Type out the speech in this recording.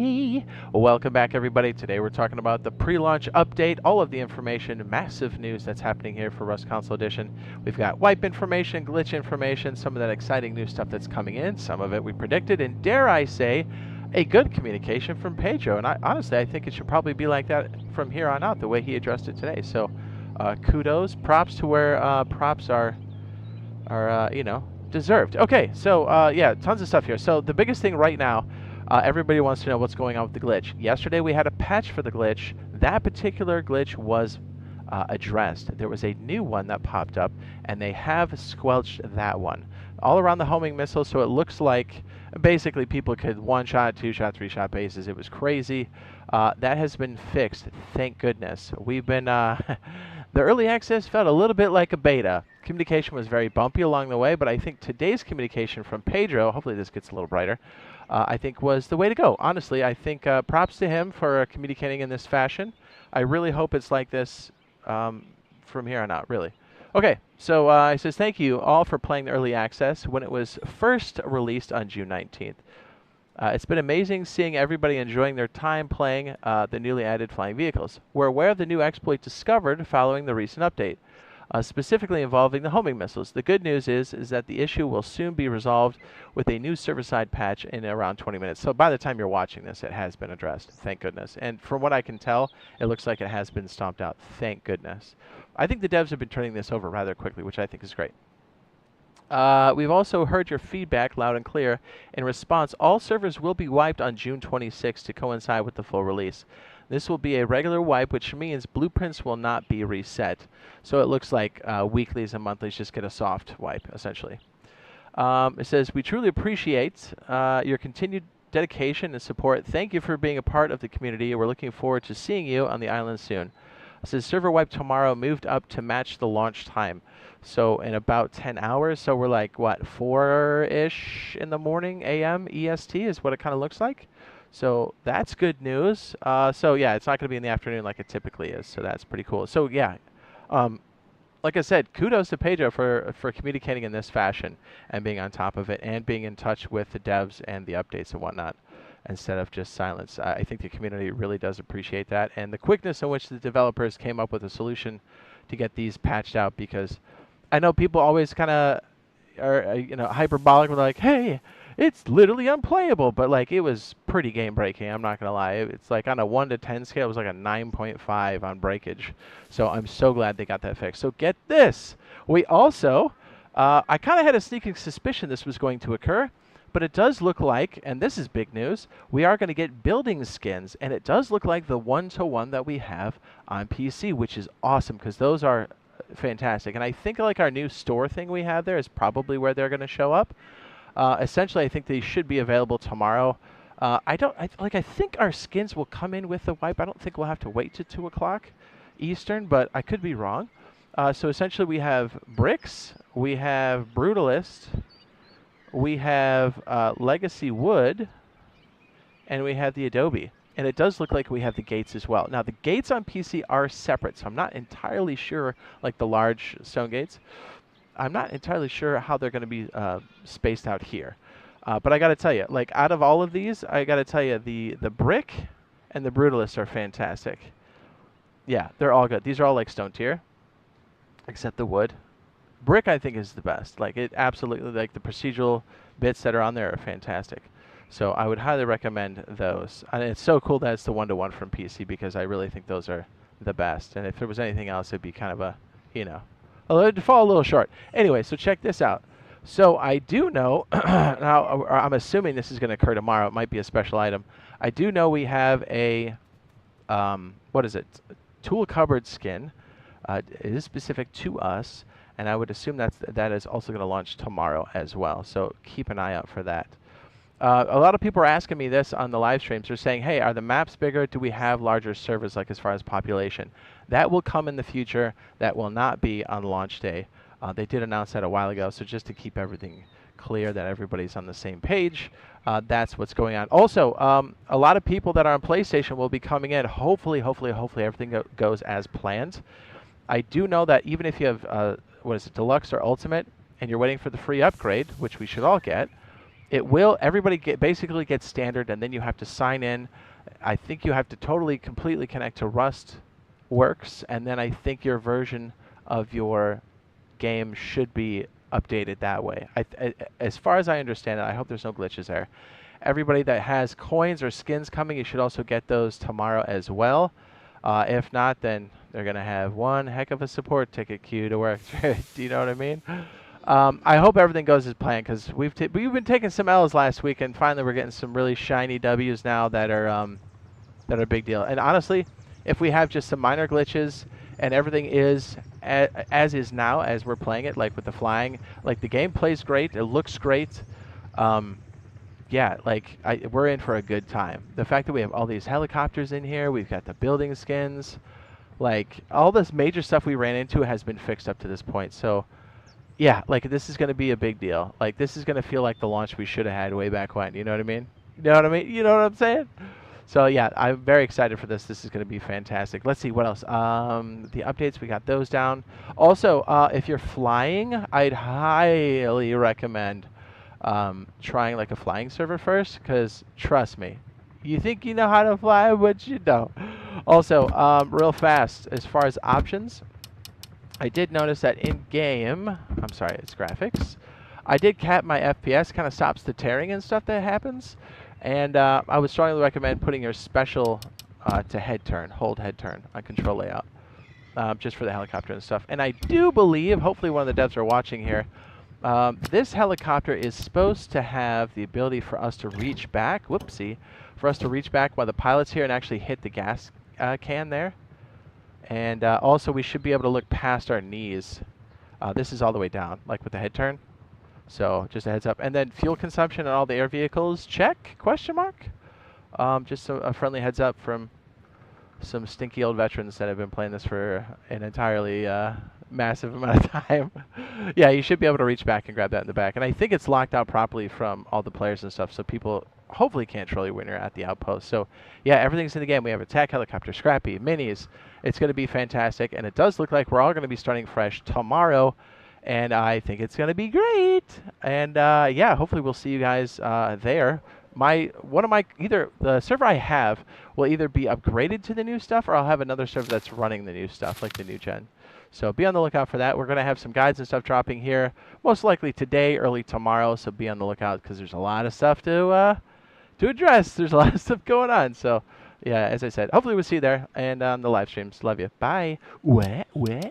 Hey, welcome back everybody. Today we're talking about the pre-launch update, all of the information, massive news that's happening here for Rust Console Edition. We've got wipe information, glitch information, some of that exciting new stuff that's coming in, some of it we predicted, and dare I say, a good communication from Pedro. And honestly, I think it should probably be like that from here on out, the way he addressed it today. So kudos, props to where props are deserved. Okay, so yeah, tons of stuff here. So the biggest thing right now, everybody wants to know what's going on with the glitch. Yesterday we had a patch for the glitch. That particular glitch was addressed. There was a new one that popped up, and they have squelched that one. All around the homing missile, so it looks like basically people could one-shot, two-shot, three-shot bases. It was crazy. That has been fixed, thank goodness. We've been... the early access felt a little bit like a beta. Communication was very bumpy along the way, but I think today's communication from Pedro, hopefully this gets a little brighter, I think was the way to go. Honestly, I think props to him for communicating in this fashion. I really hope it's like this from here on out, really. Okay, so he says, thank you all for playing the early access when it was first released on June 19th. It's been amazing seeing everybody enjoying their time playing the newly added flying vehicles. We're aware of the new exploit discovered following the recent update, specifically involving the homing missiles. The good news is that the issue will soon be resolved with a new server-side patch in around 20 minutes. So by the time you're watching this, it has been addressed, thank goodness. And from what I can tell, it looks like it has been stomped out, thank goodness. I think the devs have been turning this over rather quickly, which I think is great. We've also heard your feedback loud and clear. In response, all servers will be wiped on June 26th to coincide with the full release. This will be a regular wipe, which means blueprints will not be reset. So it looks like weeklies and monthlies just get a soft wipe, essentially. It says, we truly appreciate your continued dedication and support. Thank you for being a part of the community. We're looking forward to seeing you on the island soon. It says, server wipe tomorrow moved up to match the launch time. So in about 10 hours, so we're like, what, 4-ish in the morning a.m. EST is what it kind of looks like. So that's good news. So yeah, it's not going to be in the afternoon like it typically is. So that's pretty cool. So yeah, like I said, kudos to Pedro for communicating in this fashion and being on top of it and being in touch with the devs and the updates and whatnot instead of just silence. I think the community really does appreciate that, and the quickness in which the developers came up with a solution to get these patched out, because I know people always kind of are hyperbolic with like, hey, it's literally unplayable, but like it was pretty game breaking. I'm not gonna lie. It's like on a 1 to 10 scale, it was like a 9.5 on breakage. So I'm so glad they got that fixed. So get this, we also, I kind of had a sneaking suspicion this was going to occur, but it does look like, and this is big news, we are going to get building skins, and it does look like the one-to-one that we have on PC, which is awesome because those are fantastic. And I think like our new store thing we have there is probably where they're going to show up. Essentially, I think they should be available tomorrow. I think our skins will come in with the wipe. I don't think we'll have to wait till 2 o'clock Eastern, but I could be wrong. So essentially, we have Bricks, we have Brutalist, we have Legacy Wood, and we have the Adobe. And it does look like we have the gates as well. Now, the gates on PC are separate, so I'm not entirely sure, like the large stone gates, I'm not entirely sure how they're going to be spaced out here. But I got to tell you, like out of all of these, I got to tell you, the Brick and the Brutalist are fantastic. Yeah, they're all good. These are all like stone tier, except the wood. Brick, I think, is the best. Like it absolutely, like the procedural bits that are on there are fantastic. So I would highly recommend those. And it's so cool that it's the one-to-one from PC because I really think those are the best. And if there was anything else, it'd be kind of a, it'd fall a little short. Anyway, so check this out. So I do know, now I'm assuming this is going to occur tomorrow. It might be a special item. I do know we have a, what is it? Tool cupboard skin. It is specific to us. And I would assume that is also going to launch tomorrow as well. So keep an eye out for that. A lot of people are asking me this on the live streams. They're saying, hey, are the maps bigger? Do we have larger servers, like as far as population? That will come in the future. That will not be on launch day. They did announce that a while ago. So just to keep everything clear that everybody's on the same page, that's what's going on. Also, a lot of people that are on PlayStation will be coming in. Hopefully everything goes as planned. I do know that even if you have, Deluxe or Ultimate, and you're waiting for the free upgrade, which we should all get, it will, everybody basically gets standard, and then you have to sign in. I think you have to completely connect to Rust works, and then I think your version of your game should be updated that way. As far as I understand it, I hope there's no glitches there. Everybody that has coins or skins coming, you should also get those tomorrow as well. If not, then they're going to have one heck of a support ticket queue to work through. Do you know what I mean? I hope everything goes as planned, because we've been taking some L's last week, and finally we're getting some really shiny W's now that are a big deal. And honestly, if we have just some minor glitches and everything is as is now as we're playing it, like with the flying, like the game plays great, it looks great. Yeah, like we're in for a good time. The fact that we have all these helicopters in here, we've got the building skins, like all this major stuff we ran into has been fixed up to this point. So yeah, like this is going to be a big deal. Like this is going to feel like the launch we should have had way back when. You know what I mean? You know what I mean? You know what I'm saying? So yeah, I'm very excited for this. This is going to be fantastic. Let's see what else. The updates, we got those down. Also, if you're flying, I'd highly recommend trying like a flying server first, because trust me, you think you know how to fly, but you don't. Also, real fast, as far as options, I did notice that in game, I'm sorry, it's graphics, I did cap my FPS, kind of stops the tearing and stuff that happens. And I would strongly recommend putting your special to head turn, hold head turn on control layout, just for the helicopter and stuff. And I do believe, hopefully one of the devs are watching here, this helicopter is supposed to have the ability for us to reach back, whoopsie, for us to reach back while the pilot's here and actually hit the gas can there. And also we should be able to look past our knees. This is all the way down, like with the head turn. So just a heads up. And then fuel consumption on all the air vehicles, check, question mark. Just a friendly heads up from some stinky old veterans that have been playing this for an entirely massive amount of time. Yeah, you should be able to reach back and grab that in the back. And I think it's locked out properly from all the players and stuff, so people hopefully can't troll you when you're at the outpost. So yeah, everything's in the game. We have attack helicopter, scrappy, minis. It's going to be fantastic, and it does look like we're all going to be starting fresh tomorrow. And I think it's going to be great. And yeah, hopefully we'll see you guys there. Either the server I have will either be upgraded to the new stuff, or I'll have another server that's running the new stuff, like the new gen. So be on the lookout for that. We're going to have some guides and stuff dropping here, most likely today, early tomorrow. So be on the lookout, because there's a lot of stuff to address. There's a lot of stuff going on. So yeah, as I said, hopefully we'll see you there and on the live streams. Love you. Bye. Wah, wah.